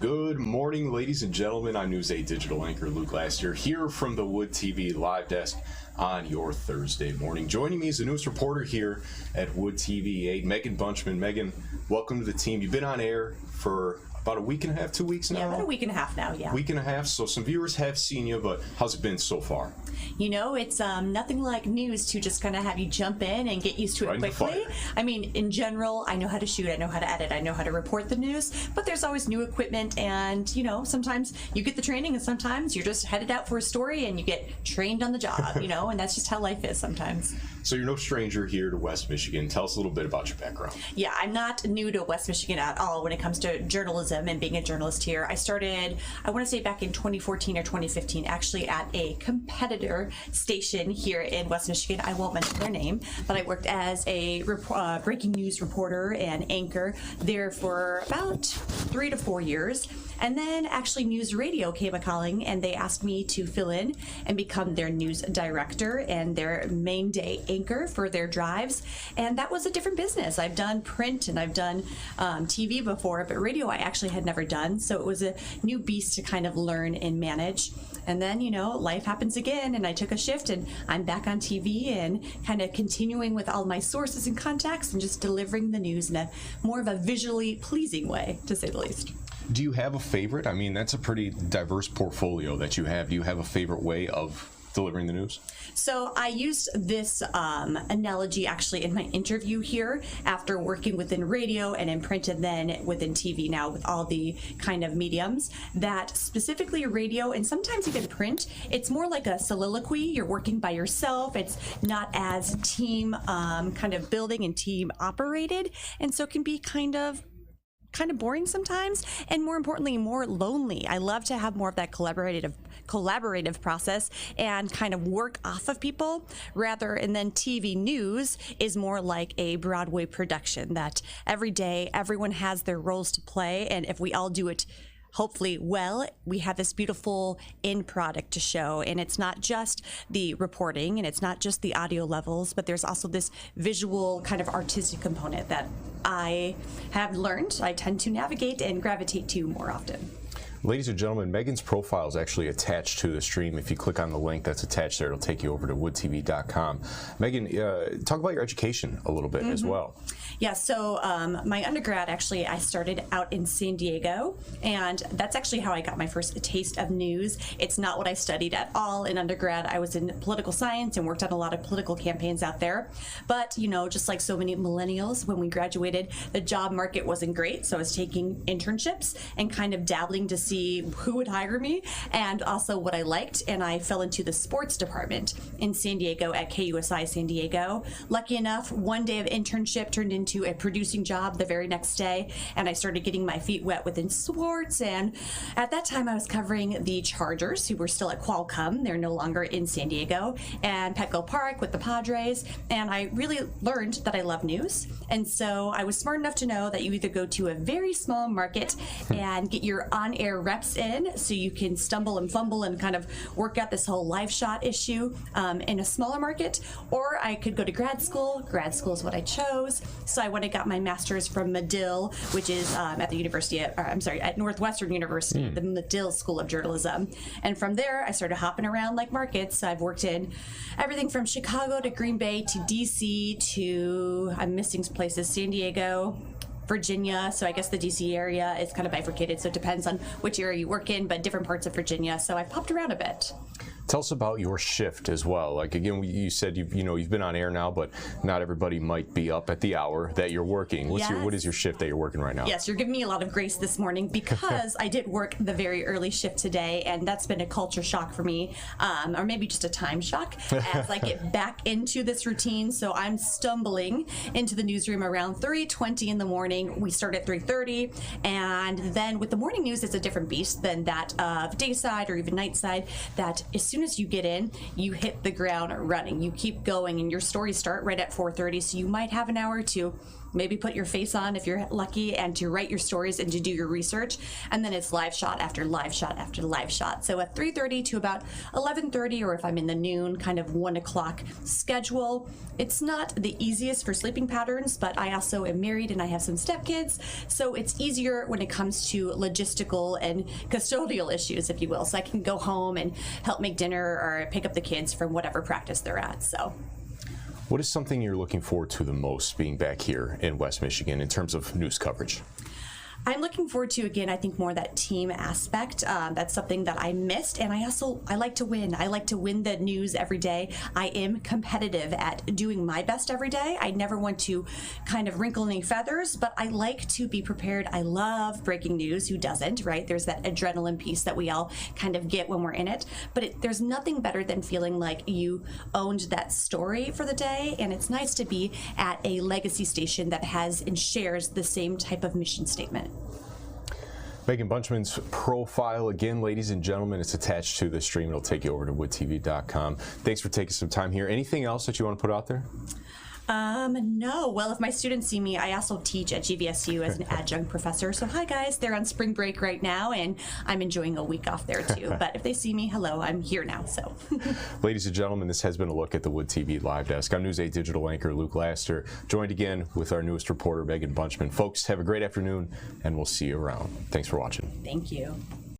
Good morning, ladies and gentlemen. I'm News 8 digital anchor Luke Lastier here from the Wood TV live desk on your Thursday morning. Joining me is the news reporter here at Wood TV 8, Meghan Bunchman. Meghan, welcome to the team. You've been on air for about a week and a half, 2 weeks now? Yeah, about a week and a half now, yeah. Week and a half, so some viewers have seen you, but how's it been so far? You know, it's nothing like news to just kind of have you jump in and get used to it quickly. I mean, in general, I know how to shoot, I know how to edit, I know how to report the news, but there's always new equipment and, you know, sometimes you get the training and sometimes you're just headed out for a story and you get trained on the job, you know, and that's just how life is sometimes. So you're no stranger here to West Michigan. Tell us a little bit about your background. Yeah, I'm not new to West Michigan at all when it comes to journalism and being a journalist here. I started, I want to say back in 2014 or 2015, actually at a competitor station here in West Michigan. I won't mention their name, but I worked as a breaking news reporter and anchor there for about 3 to 4 years. And then actually News Radio came a calling and they asked me to fill in and become their news director and their main day anchor for their drives. And that was a different business. I've done print and I've done TV before, but radio I actually had never done. So it was a new beast to kind of learn and manage. And then, you know, life happens again and I took a shift and I'm back on TV and kind of continuing with all my sources and contacts and just delivering the news in a more of a visually pleasing way, to say the least. Do you have a favorite? I mean, that's a pretty diverse portfolio that you have. Do you have a favorite way of delivering the news? So I used this analogy actually in my interview here after working within radio and in print and then within TV now with all the kind of mediums, that specifically radio and sometimes even print, it's more like a soliloquy. You're working by yourself. It's not as team kind of building and team operated, and so it can be kind of boring sometimes, and more importantly, more lonely. I love to have more of that collaborative process and kind of work off of people and then TV news is more like a Broadway production that every day everyone has their roles to play, and if we all do it hopefully well, we have this beautiful end product to show. And it's not just the reporting and it's not just the audio levels, but there's also this visual kind of artistic component that I have learned I tend to navigate and gravitate to more often. Ladies and gentlemen, Meghan's profile is actually attached to the stream. If you click on the link that's attached there, it'll take you over to woodtv.com. Meghan, talk about your education a little bit as well. Yeah, so my undergrad, actually, I started out in San Diego, and that's actually how I got my first taste of news. It's not what I studied at all in undergrad. I was in political science and worked on a lot of political campaigns out there. But, you know, just like so many millennials, when we graduated, the job market wasn't great, so I was taking internships and kind of dabbling to see who would hire me and also what I liked, and I fell into the sports department in San Diego at KUSI San Diego. Lucky enough, one day of internship turned into a producing job the very next day, and I started getting my feet wet within sports. And at that time I was covering the Chargers, who were still at Qualcomm. They're no longer in San Diego, and Petco Park with the Padres, and I really learned that I love news. And so I was smart enough to know that you either go to a very small market and get your on-air reps in so you can stumble and fumble and kind of work out this whole live shot issue in a smaller market, or I could go to grad school. Grad school is what I chose. So I went and got my master's from Medill, which is at the University, at Northwestern University, the Medill School of Journalism. And from there, I started hopping around like markets. I've worked in everything from Chicago to Green Bay to DC to, I'm missing places, San Diego, Virginia. So I guess the DC area is kind of bifurcated, so it depends on which area you work in, but different parts of Virginia. So I've popped around a bit. Tell us about your shift as well. Like, again, you said you've been on air now, but not everybody might be up at the hour that you're working. What is your shift that you're working right now? Yes, you're giving me a lot of grace this morning because I did work the very early shift today, and that's been a culture shock for me, or maybe just a time shock as I get back into this routine. So I'm stumbling into the newsroom around 3:20 in the morning. We start at 3:30, and then with the morning news, it's a different beast than that of dayside or even nightside. That as soon as you get in, you hit the ground running. You keep going, and your stories start right at 4:30, so you might have an hour to maybe put your face on if you're lucky, and to write your stories and to do your research. And then it's live shot after live shot after live shot. So at 3:30 to about 11:30, or if I'm in the noon, kind of 1 o'clock schedule. It's not the easiest for sleeping patterns, but I also am married and I have some stepkids. So it's easier when it comes to logistical and custodial issues, if you will. So I can go home and help make dinner or pick up the kids from whatever practice they're at. So. What is something you're looking forward to the most being back here in West Michigan in terms of news coverage? I'm looking forward to, again, I think more that team aspect. That's something that I missed, and I like to win. I like to win the news every day. I am competitive at doing my best every day. I never want to kind of wrinkle any feathers, but I like to be prepared. I love breaking news. Who doesn't, right? There's that adrenaline piece that we all kind of get when we're in it, but there's nothing better than feeling like you owned that story for the day, and it's nice to be at a legacy station that has and shares the same type of mission statement. Meghan Bunchman's profile, again, ladies and gentlemen, it's attached to the stream. It'll take you over to woodtv.com. Thanks for taking some time here. Anything else that you want to put out there? No. Well, if my students see me, I also teach at GVSU as an adjunct professor. So hi guys, they're on spring break right now, and I'm enjoying a week off there too. But if they see me, hello, I'm here now. So, ladies and gentlemen, this has been a look at the Wood TV Live Desk. I'm News 8 digital anchor Luke Laster, joined again with our newest reporter, Meghan Bunchman. Folks, have a great afternoon, and we'll see you around. Thanks for watching. Thank you.